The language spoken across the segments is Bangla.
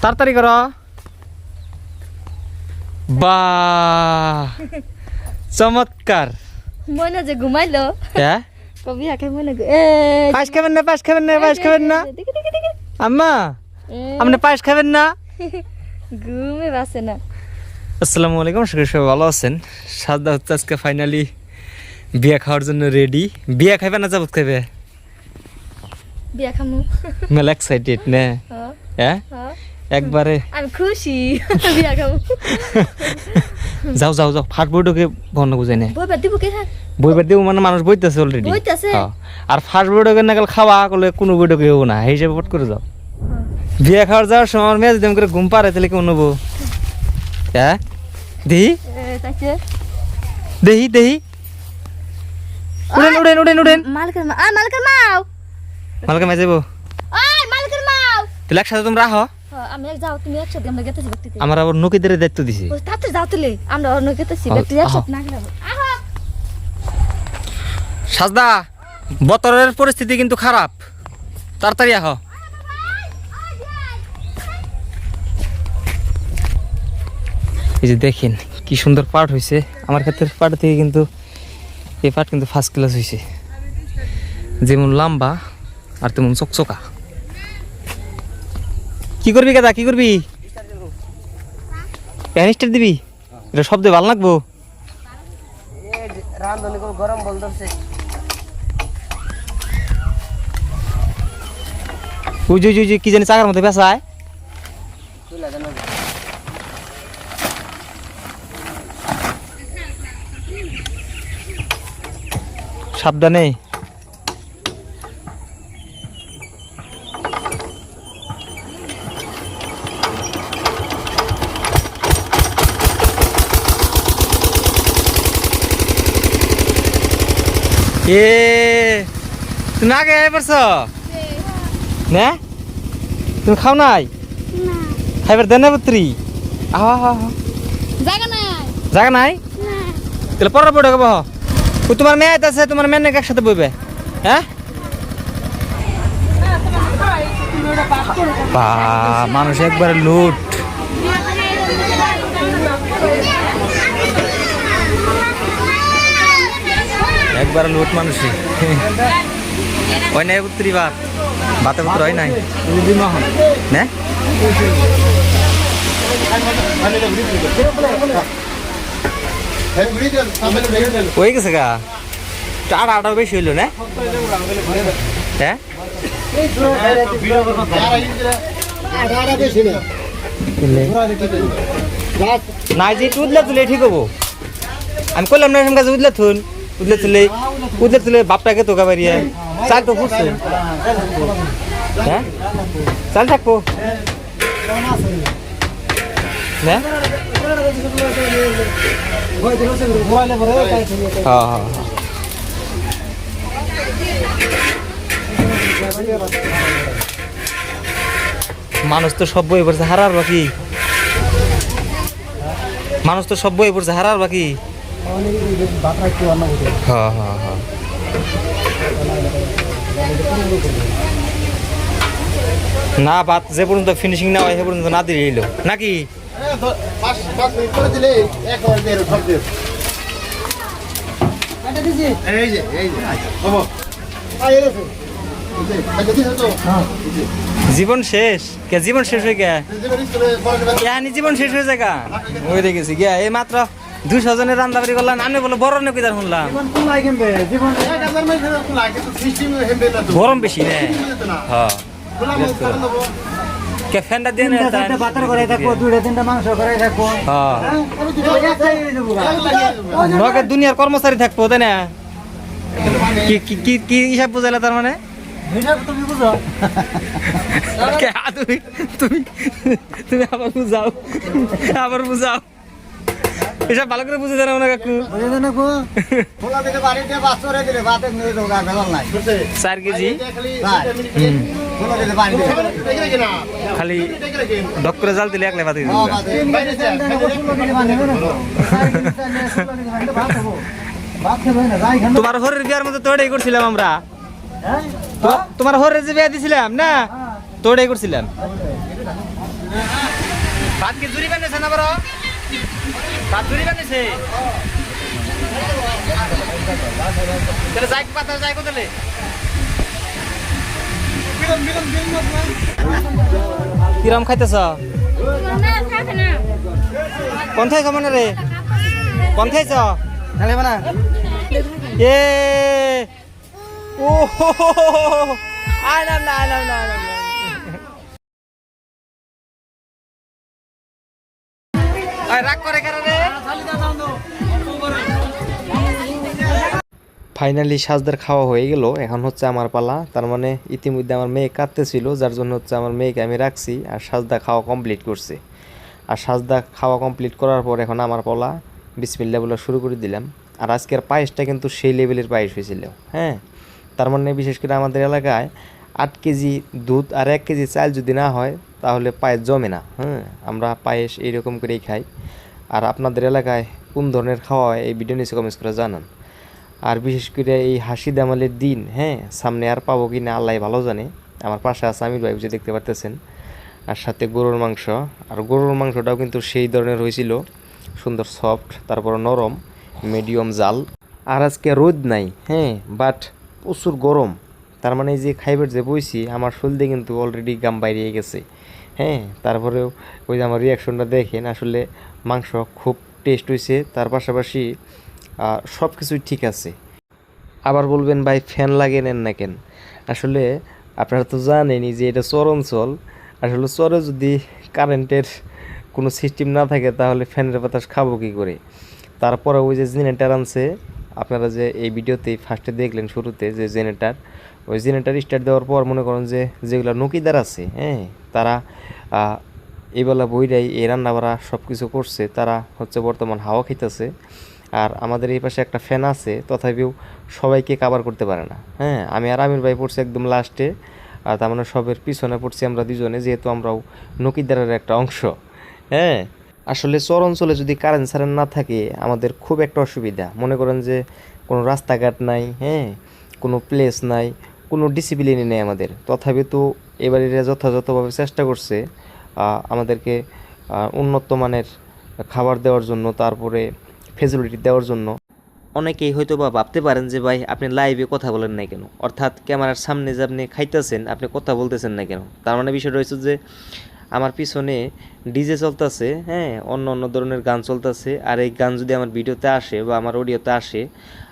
তাড়াতাড়ি করো বাহ চমৎকার মনে যে ঘুমাইলো হ্যাঁ কবি আকে মনে পায়েস খাবেন না পায়েস খাবেন না পায়েস খাবেন না আম্মা আপনি পায়েস খাবেন না ঘুমে বাসে না। আসসালামু আলাইকুম, আশা করি সবাই ভালো আছেন। সাজদা হচ্ছে আজকে ফাইনালি বিয়া খাওয়ার জন্য রেডি। বিয়া খাইবে না যাবত খাইবে? বিয়া খামু মেলা এক্সাইটেড না? হ্যাঁ একবারে আমি খুশি বিয়া খামু। যাও যাও যাও ফাট বইটাকে বন্ধ বুঝাই না বইবার দিব কে হ্যাঁ বইবার দিব মানে মানুষ বইতেছে অলরেডি বইতাছে আর ফার্স্ট বইটাকে না গেলে খাওয়া করলে কোনো বইটাকে হবো না, এই হিসেবে পট করে যাও। বিয়া খাওয়ার যাওয়ার সময় আমার মেয়ে যদি করে ঘুম পারে তাহলে কেমন হবো? হ্যাঁ দেহি তাইছে দেহি দেহি উড়েন উড়েন উড়েন উড়েন মালকের মা মালকের মাও মালকে মে যাবো ওই মালকের মাও তাহলে একসাথে তোমরা রাখো। আমি যাও তুমি একসাথে আমরা গেতেছি ব্যক্তিতে আমার আবার নকিদের দায়িত্ব দিছে। ও তাতে যাও তুলে আমরা অন্য গেতেছি ব্যক্তি একসাথে না গেলাম। আহা সাজদা বতরের পরিস্থিতি কিন্তু খারাপ, তাড়াতাড়ি আহ। এই যে দেখেন কি সুন্দর পাট হয়েছে, আমার ক্ষেত্রে পাট থেকে কিন্তু এই পাট কিন্তু ফার্স্ট ক্লাস হয়েছে, যেমন লম্বা আর তেমন চকচকা। কি করবি কাদা কি করবি? স্টার দিবি? এটা শব্দে ভালো লাগবো। গরম বল ধরছে উই কি জানি চাকার মধ্যে বেসায়। সাবধানে তুমি আগে পারছ না? তুমি খাও নাই? খাইবার দেন না পুত্রি? জায়গা নাই তাহলে পরে পড়ে গেব। তোমার মেয়ে আছে, তোমার মেয়ে নাকি একসাথে বইবে? হ্যাঁ বা মানুষ একবারে লুট। একবার লুট মানুষই ওই নাই পুত্রি ভাত ভাতে পুত্র হয় নাই না? হয়ে গেছে গা আটা আটাও বেশি হইল না? হ্যাঁ নাই যে উদলে তুলে ঠিক হবো। আমি করলাম না কাছে উদলে থুন উদলে তুলে বাপটাকে তোকা বাড়িয়ে চাল তো ফুটছে। হ্যাঁ চাল থাকবো হ্যাঁ মানুষ তো সব বই পড়ছে হারার বাকি, মানুষ তো সব বই পড়ছে হারার বাকি। না বাত যে পর্যন্ত ফিনিশিং না হয় সে পর্যন্ত না দিয়ে এলো নাকি? জীবন শেষ কে? জীবন শেষ হয়ে গে জীবন শেষ হয়ে যায় গা ওই দেখেছি গিয়া এই মাত্র 200 জনের রান্না বাড়ি করলাম। আমি বলে বড় নাকি তার শুনলাম গরম বেশি না? হ্যাঁ কে ফ্যানটা দিয়ে না বাতার করে থাকবো, দুইটা তিনটা মাংস করে থাকবো। হ্যাঁ দুনিয়ার কর্মচারী থাকবো তাই না? কি কি কি হিসাব বুঝাইলা তার মানে? তুমি বুঝো তুমি তুমি তুমি আবার বুঝাও আবার বুঝাও এসব ভালো করে বুঝে জানাবো না কাকু। 4 কেজি খালি ডক করে জাল দিলে একলাই বাদ তোমার হরের বিয়ার মধ্যে তো এটাই করছিলাম আমরা। তোমার হরের যে বিয়া দিছিলাম না তো এটাই করছিলাম। ভাত কি জুরি বানিয়েছে না বড় ভাত জুরি বানিয়েছে তাহলে যাই পাতা যাই কোথালে কিরম খাইতেছ কোন খাইছ মনে রে কোন খাইছ নালে না এ ও আইলাম না আইলাম না আইলাম না রাগ করে কেন রে ফাইনালি সাজদার খাওয়া হয়ে গেল এখন হচ্ছে আমার পালা তার মানে ইতিমধ্যে আমার মেয়ে কাঁদতেছিল যার জন্য হচ্ছে আমার মেয়েকে আমি রাখছি আর সাজদা খাওয়া কমপ্লিট করছে আর সাজদা খাওয়া কমপ্লিট করার পর এখন আমার পালা বিসমিল্লাহ বলা শুরু করে দিলাম আর আজকের পায়েসটা কিন্তু সেই লেভেলের পায়েস হয়েছিল হ্যাঁ তার মানে বিশেষ করে আমাদের এলাকায় 8 কেজি দুধ আর 1 কেজি চাল যদি না হয় তাহলে পায়েস জমে না হ্যাঁ আমরা পায়েস এইরকম করেই খাই আর আপনাদের এলাকায় কোন ধরনের খাওয়া হয় এই ভিডিও নিচে কমেন্টস করে জানান আর বিশেষ করে এই হাসি দামালের দিন হ্যাঁ সামনে আর পাবো কি না আল্লাহ ভালো জানে আমার পাশে আছে আমির ভাই যে দেখতে পারতেছেন আর সাথে গরুর মাংস আর গরুর মাংসটাও কিন্তু সেই ধরনের হয়েছিল সুন্দর সফট তারপর নরম মিডিয়াম জাল আর আজকে রোদ নাই হ্যাঁ বাট প্রচুর গরম তার মানে যে খাইবার যে বইছি আমার শরীরে কিন্তু অলরেডি গাম বাইরে গেছে হ্যাঁ তারপরেও ওই যে আমার রিয়াকশনটা দেখেন আসলে মাংস খুব টেস্ট হয়েছে তার পাশাপাশি সব কিছুই ঠিক আছে আবার বলবেন ভাই ফ্যান লাগিয়ে নেন না কেন আসলে আপনারা তো জানেনই যে এটা চর অঞ্চল আসলে চরে যদি কারেন্টের কোনো সিস্টেম না থাকে তাহলে ফ্যানের বাতাস খাবো কী করে তারপরে ওই যে জেনারেটার আনছে আপনারা যে এই ভিডিওতে ফার্স্টে দেখলেন শুরুতে যে জেনারেটার ওই জেনারেটার স্টার্ট দেওয়ার পর মনে করেন যে যেগুলো নকিদার আছে হ্যাঁ তারা এইবেলা বইরাই এই রান্না বাড়া সব কিছু করছে তারা হচ্ছে বর্তমান হাওয়া খেতেছে আর আমাদের এই পাশে একটা ফ্যান আছে তথাপিও সবাইকে কাভার করতে পারে না হ্যাঁ আমি আর আমির ভাই পড়ছি একদম লাস্টে আর তার মানে সবের পিছনে পড়ছি আমরা দুজনে যেহেতু আমরাও নকিদারের একটা অংশ হ্যাঁ আসলে চর অঞ্চলে যদি কারেন্ট সারেন্ট না থাকে আমাদের খুব একটা অসুবিধা মনে করেন যে কোনো রাস্তাঘাট নাই হ্যাঁ কোনো প্লেস নাই কোনো ডিসিপ্লিনই নেই আমাদের তথাপি তো এবার এরা যথাযথভাবে চেষ্টা করছে আমাদেরকে উন্নত মানের খাবার দেওয়ার জন্য তারপরে ফেসিলিটি দেওয়ার জন্য অনেকেই হয়তো বা ভাবতে পারেন যে ভাই আপনি লাইভে কথা বলেন না কেন অর্থাৎ ক্যামেরার সামনে যে আপনি খাইতেছেন আপনি কথা বলতেছেন না কেন তার মানে বিষয়টা হচ্ছে যে আমার পিছনে ডিজে চলতেছে হ্যাঁ অন্য অন্য ধরনের গান চলতেছে আর এই গান যদি আমার ভিডিওতে আসে বা আমার অডিওতে আসে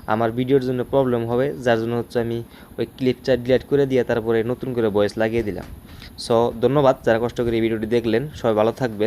আমার ভিডিওর জন্য প্রবলেম হবে যার জন্য হচ্ছে আমি ওই ক্লিপটা ডিলিট করে দিয়ে তারপরে নতুন করে ভয়েস লাগিয়ে দিলাম সো ধন্যবাদ যারা কষ্ট করে এই ভিডিওটি দেখলেন সবাই ভালো থাকবেন